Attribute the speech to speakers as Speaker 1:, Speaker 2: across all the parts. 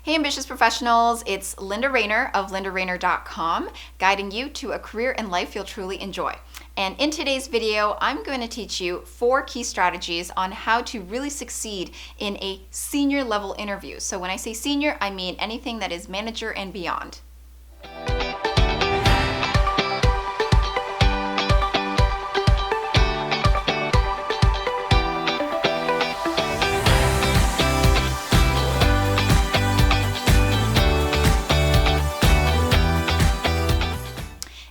Speaker 1: Hey ambitious professionals, it's Linda Rayner of lindarainer.com, guiding you to a career and life you'll truly enjoy. And in today's video, I'm going to teach you 4 key strategies on how to really succeed in a senior level interview. So when I say senior, I mean anything that is manager and beyond.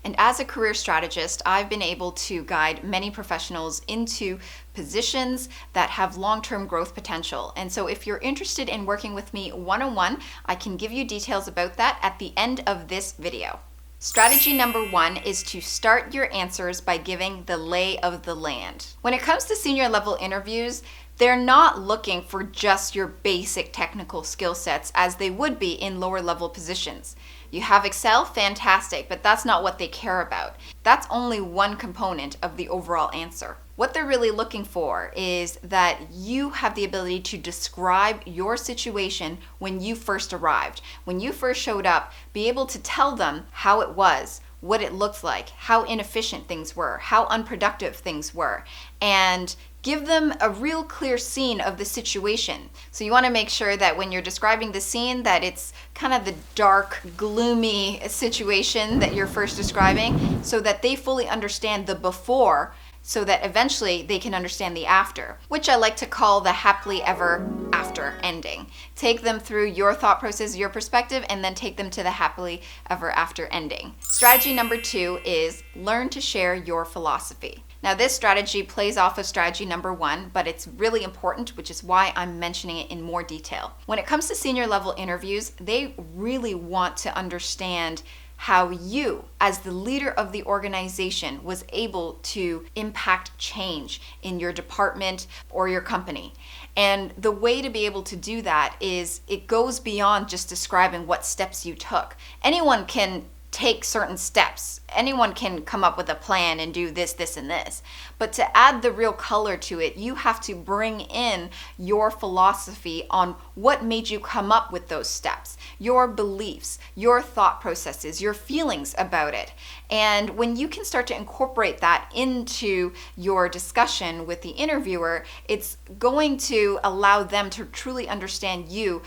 Speaker 1: And as a career strategist, I've been able to guide many professionals into positions that have long-term growth potential. And so if you're interested in working with me one-on-one, I can give you details about that at the end of this video. Strategy number 1 is to start your answers by giving the lay of the land. When it comes to senior level interviews, they're not looking for just your basic technical skill sets as they would be in lower level positions. You have Excel, fantastic, but that's not what they care about. That's only one component of the overall answer. What they're really looking for is that you have the ability to describe your situation when you first arrived. When you first showed up, be able to tell them how it was, what it looked like, how inefficient things were, how unproductive things were, and give them a real clear scene of the situation. So you want to make sure that when you're describing the scene that it's kind of the dark, gloomy situation that you're first describing so that they fully understand the before so that eventually they can understand the after, which I like to call the happily ever after ending. Take them through your thought process, your perspective, and then take them to the happily ever after ending. Strategy number 2 is learn to share your philosophy. Now this strategy plays off of strategy number 1, but it's really important, which is why I'm mentioning it in more detail. When it comes to senior level interviews, they really want to understand how you, as the leader of the organization, was able to impact change in your department or your company. And the way to be able to do that is it goes beyond just describing what steps you took. Anyone can take certain steps. Anyone can come up with a plan and do this, this, and this. But to add the real color to it, you have to bring in your philosophy on what made you come up with those steps, your beliefs, your thought processes, your feelings about it. And when you can start to incorporate that into your discussion with the interviewer, it's going to allow them to truly understand you,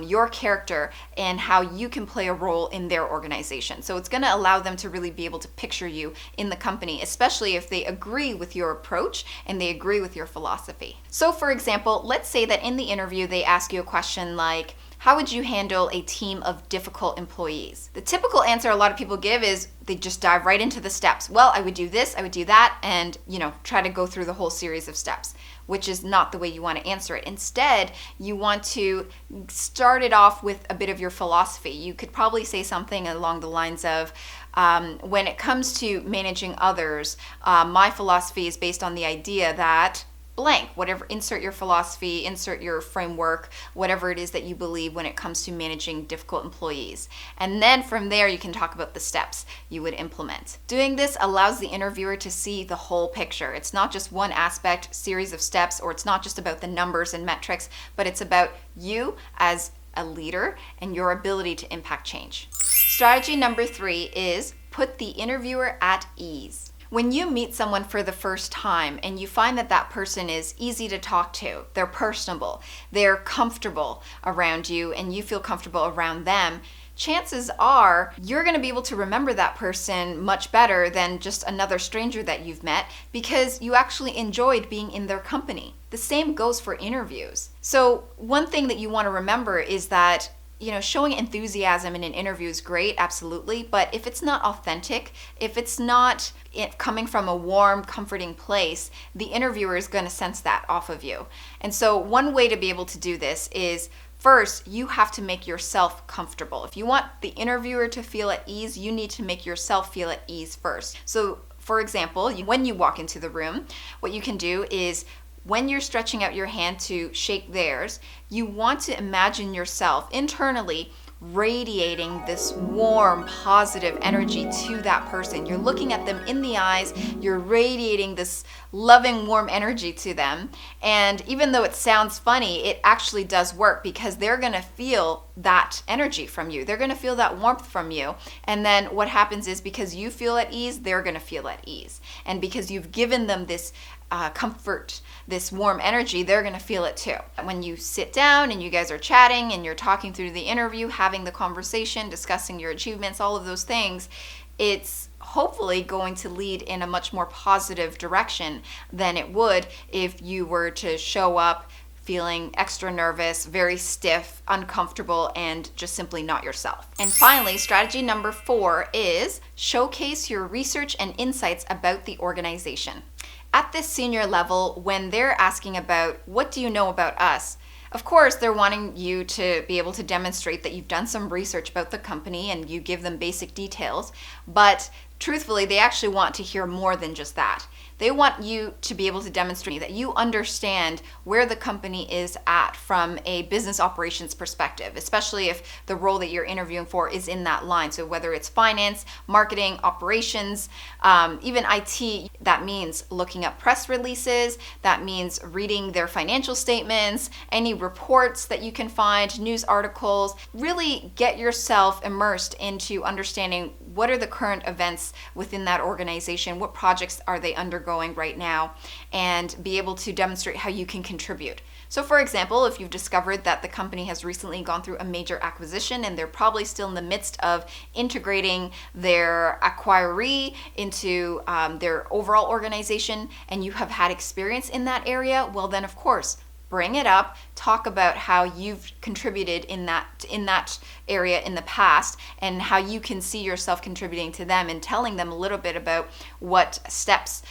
Speaker 1: your character, and how you can play a role in their organization. So it's going to allow them to really be able to picture you in the company, especially if they agree with your approach and they agree with your philosophy. So for example, let's say that in the interview they ask you a question like, how would you handle a team of difficult employees? The typical answer a lot of people give is they just dive right into the steps. Well, I would do this, I would do that, and try to go through the whole series of steps, which is not the way you want to answer it. Instead, you want to start it off with a bit of your philosophy. You could probably say something along the lines of, when it comes to managing others, my philosophy is based on the idea that blank, whatever, insert your philosophy, insert your framework, whatever it is that you believe when it comes to managing difficult employees. And then from there, you can talk about the steps you would implement. Doing this allows the interviewer to see the whole picture. It's not just one aspect, series of steps, or it's not just about the numbers and metrics, but it's about you as a leader and your ability to impact change. Strategy number 3 is put the interviewer at ease. When you meet someone for the first time and you find that that person is easy to talk to, they're personable, they're comfortable around you, and you feel comfortable around them, chances are you're going to be able to remember that person much better than just another stranger that you've met because you actually enjoyed being in their company. The same goes for interviews. So one thing that you want to remember is that showing enthusiasm in an interview is great, absolutely, but if it's not authentic, if it's not coming from a warm, comforting place, the interviewer is going to sense that off of you. And so one way to be able to do this is, first, you have to make yourself comfortable. If you want the interviewer to feel at ease, you need to make yourself feel at ease first. So, for example, when you walk into the room, what you can do is when you're stretching out your hand to shake theirs, you want to imagine yourself internally radiating this warm, positive energy to that person. You're looking at them in the eyes, you're radiating this loving, warm energy to them. And even though it sounds funny, it actually does work, because they're gonna feel that energy from you. They're gonna feel that warmth from you. And then what happens is, because you feel at ease, they're gonna feel at ease. And because you've given them this comfort, this warm energy, they're gonna feel it too. When you sit down and you guys are chatting and you're talking through the interview, having the conversation, discussing your achievements, all of those things, it's hopefully going to lead in a much more positive direction than it would if you were to show up feeling extra nervous, very stiff, uncomfortable, and just simply not yourself. And finally, strategy number 4 is showcase your research and insights about the organization. At this senior level, when they're asking about what do you know about us, of course, they're wanting you to be able to demonstrate that you've done some research about the company and you give them basic details, but truthfully, they actually want to hear more than just that. They want you to be able to demonstrate that you understand where the company is at from a business operations perspective, especially if the role that you're interviewing for is in that line. So whether it's finance, marketing, operations, even IT, that means looking up press releases, that means reading their financial statements, any reports that you can find, news articles. Really get yourself immersed into understanding what are the current events within that organization, what projects are they undergoing right now, and be able to demonstrate how you can contribute. So for example, if you've discovered that the company has recently gone through a major acquisition and they're probably still in the midst of integrating their acquiree into their overall organization, and you have had experience in that area, well then of course, bring it up, talk about how you've contributed in that area in the past and how you can see yourself contributing to them, and telling them a little bit about what steps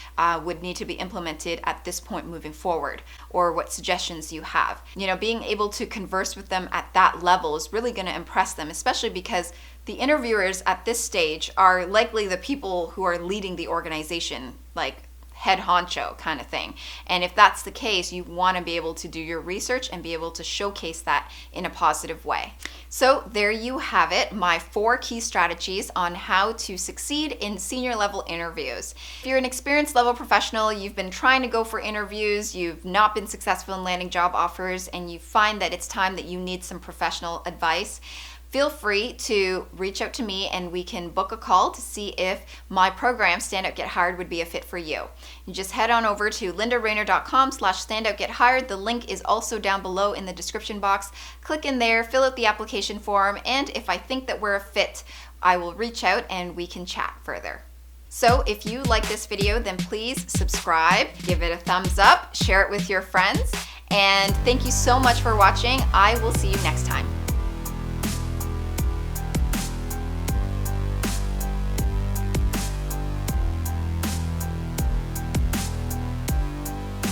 Speaker 1: would need to be implemented at this point moving forward, or what suggestions you have. You know, being able to converse with them at that level is really going to impress them, especially because the interviewers at this stage are likely the people who are leading the organization, like head honcho kind of thing. And if that's the case, you want to be able to do your research and be able to showcase that in a positive way. So there you have it, my 4 key strategies on how to succeed in senior level interviews. If you're an experienced level professional, you've been trying to go for interviews, you've not been successful in landing job offers, and you find that it's time that you need some professional advice, feel free to reach out to me and we can book a call to see if my program, Stand Out Get Hired, would be a fit for you. You just head on over to lindarayner.com/standoutgethired. The link is also down below in the description box. Click in there, fill out the application form, and if I think that we're a fit, I will reach out and we can chat further. So if you like this video, then please subscribe, give it a thumbs up, share it with your friends, and thank you so much for watching. I will see you next time.